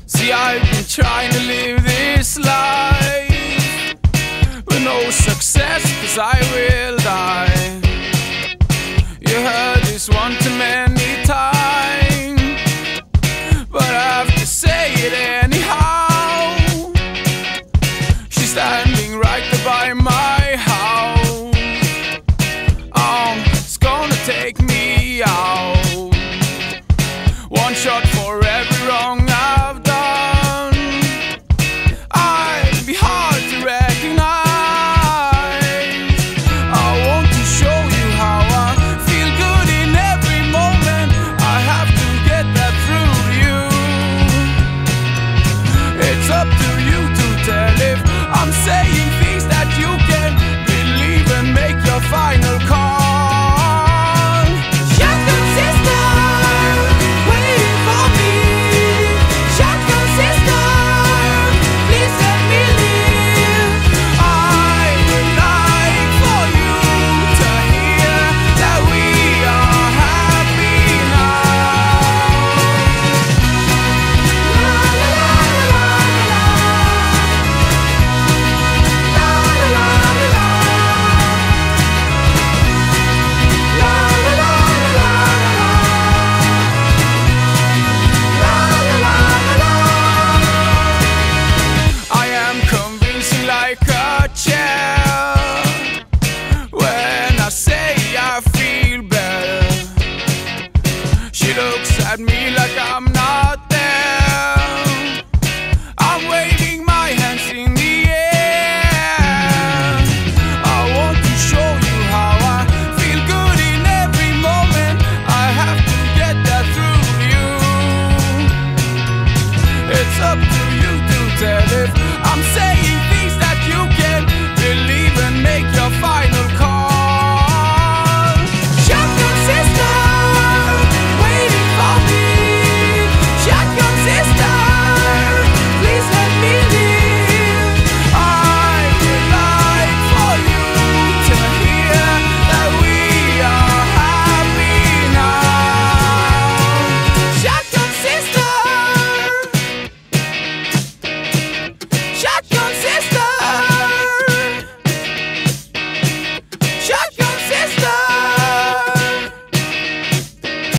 See, I've been trying to live this life with no success, 'cause I will die. You heard this one too many times, but I have to say it anyhow. She's standing right there by my house. It's gonna take me out. One shot for every wrong I've done. I'd be hard to recognize. I want to show you how I feel good in every moment. I have to get that through to you. It's up to you to tell if I'm saying things that you can believe and make your final call. Like a chair when I say I feel better. She looks at me like I'm not there. I'm waving my hands in the air. I want to show you how I feel good in every moment. I have to get that through you. It's up